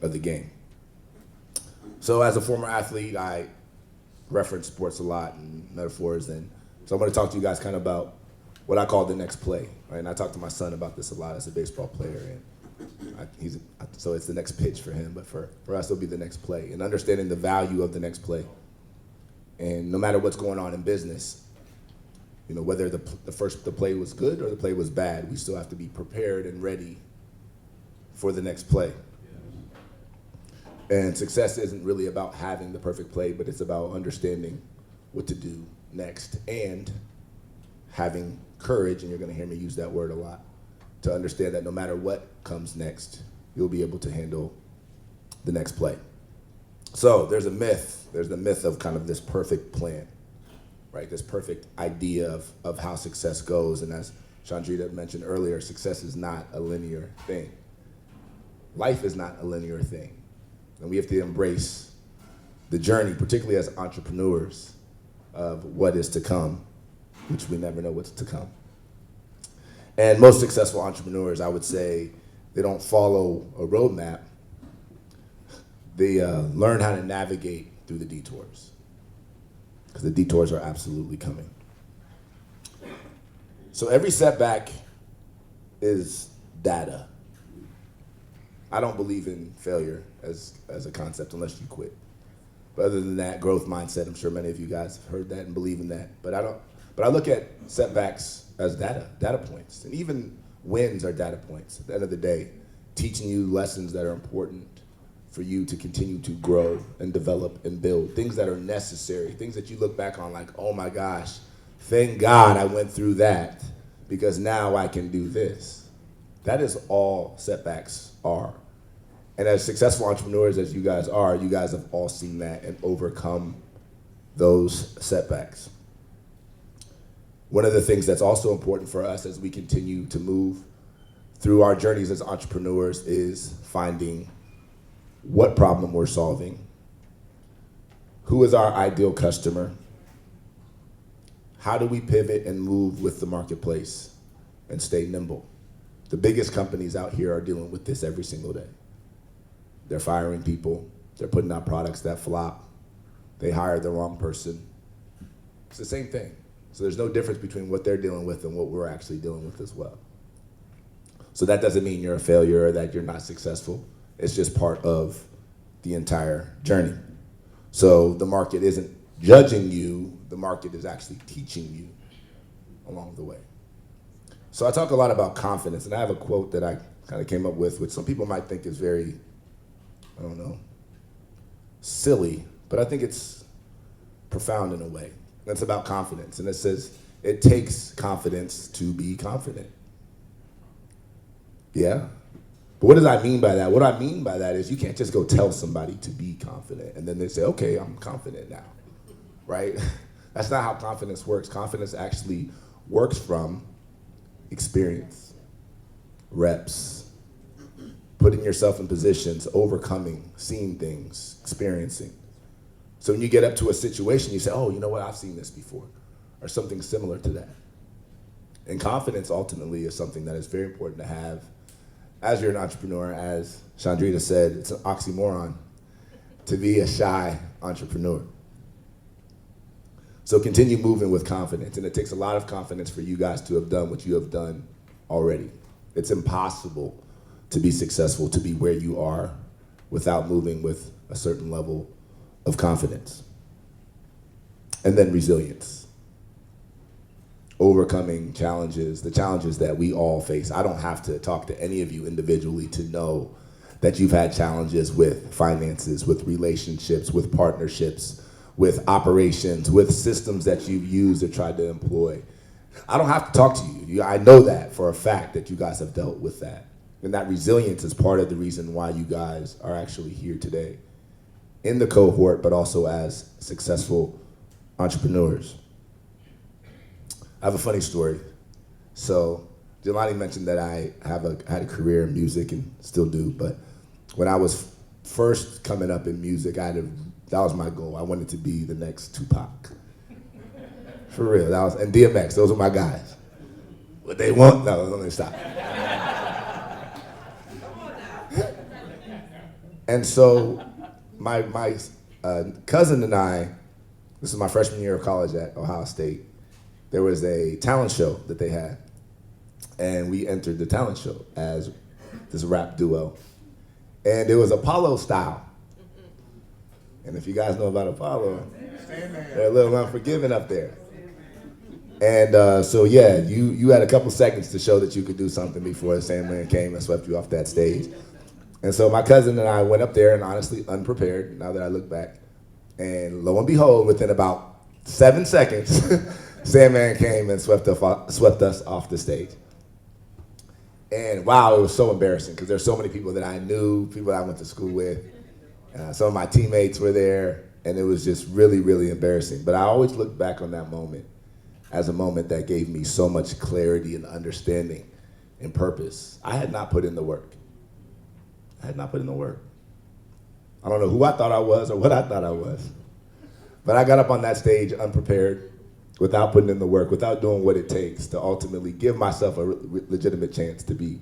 of the game. So as a former athlete, I reference sports a lot and metaphors, and so I'm going to talk to you guys kind of about what I call the next play, right? And I talk to my son about this a lot as a baseball player, and so it's the next pitch for him, but for us it'll be the next play, and understanding the value of the next play. And no matter what's going on in business, you know, whether the play was good or the play was bad, we still have to be prepared and ready for the next play. And success isn't really about having the perfect play, but it's about understanding what to do next and having courage, and you're gonna hear me use that word a lot, to understand that no matter what comes next, you'll be able to handle the next play. So there's the myth of kind of this perfect plan, right? This perfect idea of how success goes. And as Chandrita mentioned earlier, success is not a linear thing. Life is not a linear thing. And we have to embrace the journey, particularly as entrepreneurs, of what is to come, which we never know what's to come. And most successful entrepreneurs, I would say, they don't follow a roadmap. They learn how to navigate through the detours, because the detours are absolutely coming. So every setback is data. I don't believe in failure as a concept unless you quit. But other than that, growth mindset, I'm sure many of you guys have heard that and believe in that. But I look at setbacks as data points. And even wins are data points at the end of the day, teaching you lessons that are important for you to continue to grow and develop and build, things that are necessary, things that you look back on like, oh my gosh, thank God I went through that, because now I can do this. That is all setbacks are. And as successful entrepreneurs as you guys are, you guys have all seen that and overcome those setbacks. One of the things that's also important for us as we continue to move through our journeys as entrepreneurs is finding what problem we're solving, who is our ideal customer, how do we pivot and move with the marketplace and stay nimble. The biggest companies out here are dealing with this every single day. They're firing people, they're putting out products that flop, they hire the wrong person. It's the same thing. So there's no difference between what they're dealing with and what we're actually dealing with as well. So that doesn't mean you're a failure or that you're not successful. It's just part of the entire journey. So the market isn't judging you, the market is actually teaching you along the way. So I talk a lot about confidence, and I have a quote that I kind of came up with, which some people might think is very, I don't know, silly, but I think it's profound in a way. It's about confidence, and it says, it takes confidence to be confident. Yeah? But what does I mean by that? What I mean by that is you can't just go tell somebody to be confident and then they say, okay, I'm confident now, right? That's not how confidence works. Confidence actually works from experience, reps, putting yourself in positions, overcoming, seeing things, experiencing. So when you get up to a situation, you say, oh, you know what, I've seen this before, or something similar to that. And confidence ultimately is something that is very important to have as you're an entrepreneur. As Chandrita said, it's an oxymoron to be a shy entrepreneur. So continue moving with confidence, and it takes a lot of confidence for you guys to have done what you have done already. It's impossible to be successful, to be where you are, without moving with a certain level of confidence. And then resilience. Overcoming challenges, the challenges that we all face. I don't have to talk to any of you individually to know that you've had challenges with finances, with relationships, with partnerships, with operations, with systems that you've used or tried to employ. I don't have to talk to you. I know that for a fact that you guys have dealt with that. And that resilience is part of the reason why you guys are actually here today in the cohort, but also as successful entrepreneurs. I have a funny story. So Jelani mentioned that I had a career in music and still do, but when I was first coming up in music, that was my goal. I wanted to be the next Tupac. For real, and DMX, those were my guys. What they want? No, let me stop. And so my cousin and I, this was my freshman year of college at Ohio State, there was a talent show that they had. And we entered the talent show as this rap duo. And it was Apollo style. And if you guys know about Apollo, they're a little unforgiving up there. And so yeah, you had a couple seconds to show that you could do something before the Sandman came and swept you off that stage. And so my cousin and I went up there, and honestly unprepared, now that I look back. And lo and behold, within about 7 seconds, Sandman came and swept us off the stage. And wow, it was so embarrassing because there's so many people that I knew, people that I went to school with. Some of my teammates were there, and it was just really, really embarrassing. But I always look back on that moment as a moment that gave me so much clarity and understanding and purpose. I had not put in the work. I had not put in the work. I don't know who I thought I was or what I thought I was. But I got up on that stage unprepared, without putting in the work, without doing what it takes to ultimately give myself a legitimate chance to be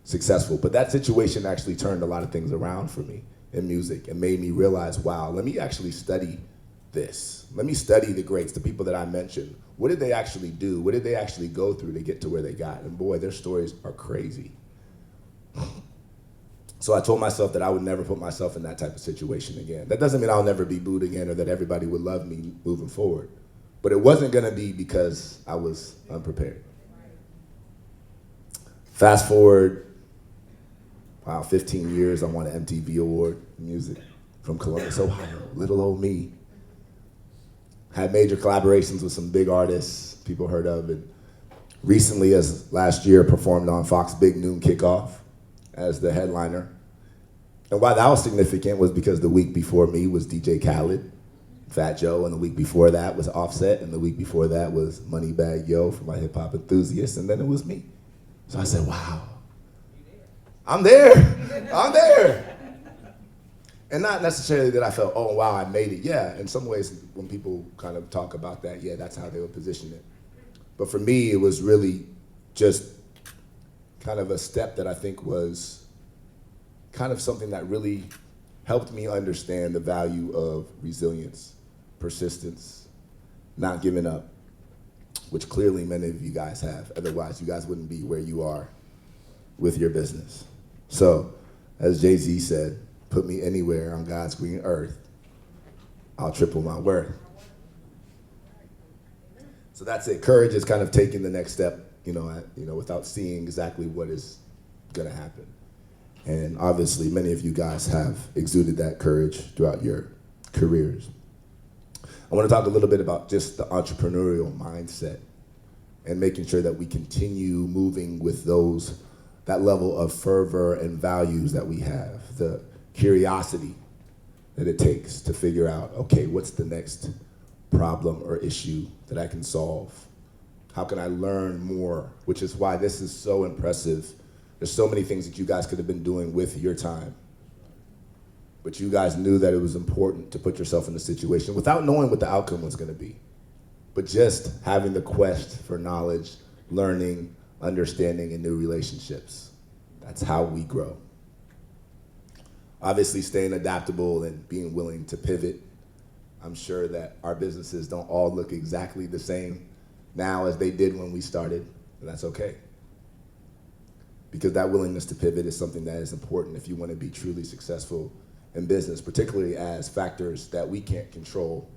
successful. But that situation actually turned a lot of things around for me in music and made me realize, wow, let me actually study this. Let me study the greats, the people that I mentioned. What did they actually do? What did they actually go through to get to where they got? And boy, their stories are crazy. So I told myself that I would never put myself in that type of situation again. That doesn't mean I'll never be booed again or that everybody would love me moving forward. But it wasn't gonna be because I was unprepared. Fast forward, wow, 15 years, I won an MTV award in music from Columbus, Ohio, little old me. Had major collaborations with some big artists people heard of, and recently, as last year, performed on Fox Big Noon Kickoff as the headliner. And why that was significant was because the week before me was DJ Khaled, Fat Joe, and the week before that was Offset, and the week before that was Moneybagg Yo for my hip hop enthusiasts, and then it was me. So I said, wow, I'm there, I'm there. And not necessarily that I felt, oh wow, I made it. Yeah, in some ways, when people kind of talk about that, yeah, that's how they would position it. But for me, it was really just kind of a step that I think was kind of something that really helped me understand the value of resilience, persistence, not giving up, which clearly many of you guys have. Otherwise, you guys wouldn't be where you are with your business. So, as Jay-Z said, put me anywhere on God's green earth, I'll triple my worth. So that's it. Courage is kind of taking the next step, without seeing exactly what is gonna happen. And obviously, many of you guys have exuded that courage throughout your careers. I want to talk a little bit about just the entrepreneurial mindset and making sure that we continue moving with that level of fervor and values that we have, the curiosity that it takes to figure out, okay, what's the next problem or issue that I can solve? How can I learn more? Which is why this is so impressive. There's so many things that you guys could have been doing with your time. But you guys knew that it was important to put yourself in a situation without knowing what the outcome was gonna be. But just having the quest for knowledge, learning, understanding, and new relationships. That's how we grow. Obviously, staying adaptable and being willing to pivot. I'm sure that our businesses don't all look exactly the same now as they did when we started, and that's okay. Because that willingness to pivot is something that is important if you want to be truly successful in business, particularly as factors that we can't control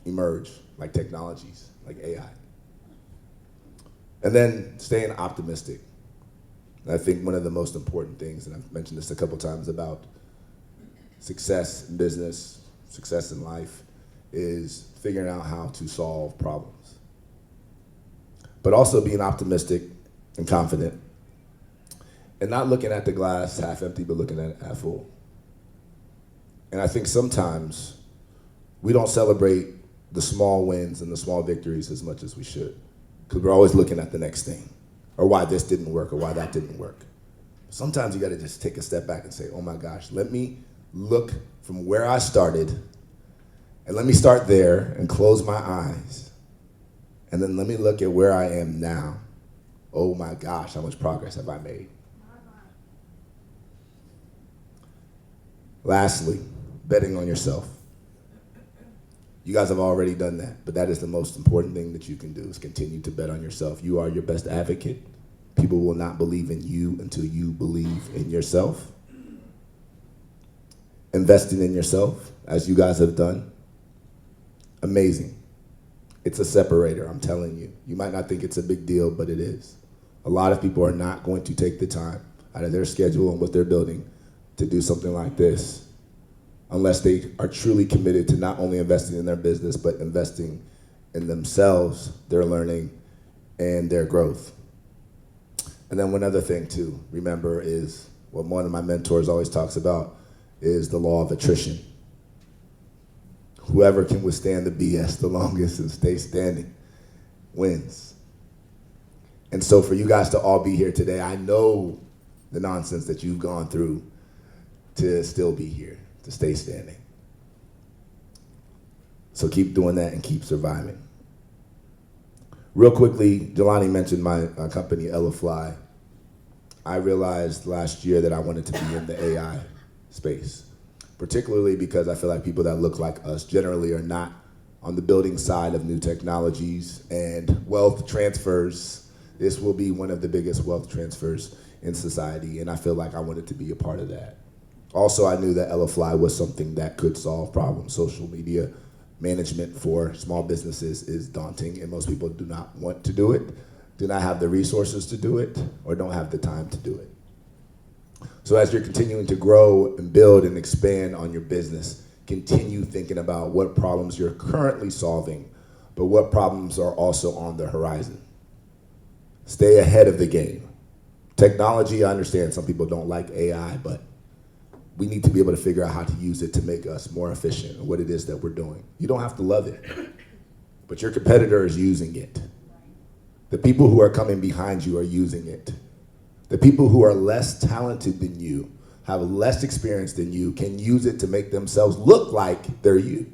emerge, like technologies, like AI. And then staying optimistic. I think one of the most important things, and I've mentioned this a couple times about success in business, success in life, is figuring out how to solve problems. But also being optimistic and confident, and not looking at the glass half empty, but looking at it half full. And I think sometimes we don't celebrate the small wins and the small victories as much as we should, because we're always looking at the next thing, or why this didn't work, or why that didn't work. Sometimes you gotta just take a step back and say, oh my gosh, let me look from where I started, and let me start there and close my eyes, and then let me look at where I am now. Oh my gosh, how much progress have I made? Lastly, betting on yourself. You guys have already done that, but that is the most important thing that you can do, is continue to bet on yourself. You are your best advocate. People will not believe in you until you believe in yourself. Investing in yourself, as you guys have done, amazing. It's a separator, I'm telling you. You might not think it's a big deal, but it is. A lot of people are not going to take the time out of their schedule and what they're building to do something like this unless they are truly committed to not only investing in their business, but investing in themselves, their learning, and their growth. And then one other thing too, remember, is what one of my mentors always talks about, is the law of attrition. Whoever can withstand the BS the longest and stay standing wins. And so for you guys to all be here today, I know the nonsense that you've gone through to still be here, to stay standing. So keep doing that and keep surviving. Real quickly, Jelani mentioned my company, Ellafly. I realized last year that I wanted to be in the AI space, particularly because I feel like people that look like us generally are not on the building side of new technologies and wealth transfers. This will be one of the biggest wealth transfers in society, and I feel like I wanted to be a part of that. Also, I knew that Ellafly was something that could solve problems. Social media management for small businesses is daunting, and most people do not want to do it, do not have the resources to do it, or don't have the time to do it. So as you're continuing to grow and build and expand on your business, continue thinking about what problems you're currently solving, but what problems are also on the horizon. Stay ahead of the game. Technology, I understand some people don't like AI, but we need to be able to figure out how to use it to make us more efficient in what it is that we're doing. You don't have to love it, but your competitor is using it. The people who are coming behind you are using it. The people who are less talented than you, have less experience than you, can use it to make themselves look like they're you.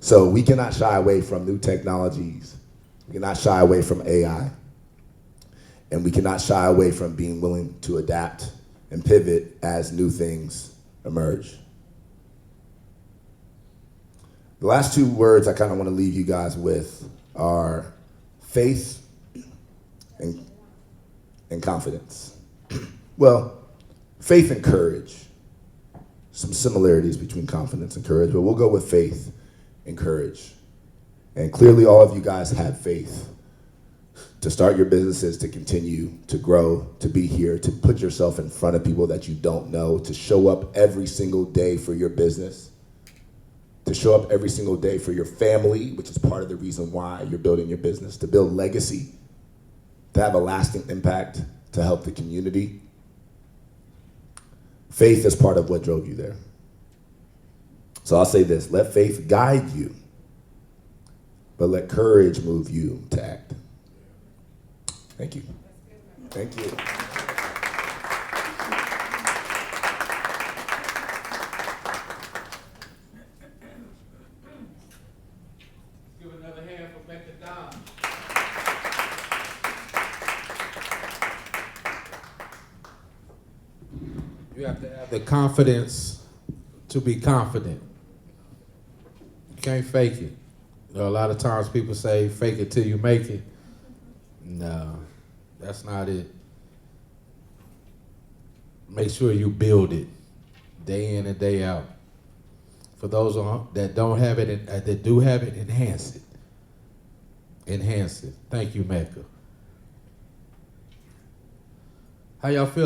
So we cannot shy away from new technologies. We cannot shy away from AI. And we cannot shy away from being willing to adapt and pivot as new things emerge. The last two words I kind of want to leave you guys with are faith and confidence. Well, faith and courage. Some similarities between confidence and courage, but we'll go with faith and courage. And clearly all of you guys have faith to start your businesses, to continue to grow, to be here, to put yourself in front of people that you don't know, to show up every single day for your business, to show up every single day for your family, which is part of the reason why you're building your business, to build legacy, to have a lasting impact, to help the community. Faith is part of what drove you there. So I'll say this, let faith guide you, but let courage move you to act. Thank you. Thank you. Give another hand for Mekka Don. You have to have the confidence to be confident. You can't fake it. You know, a lot of times people say, fake it till you make it. No, that's not it. Make sure you build it day in and day out. For those that don't have it, that do have it, enhance it. Enhance it. Thank you, Mekka. How y'all feel?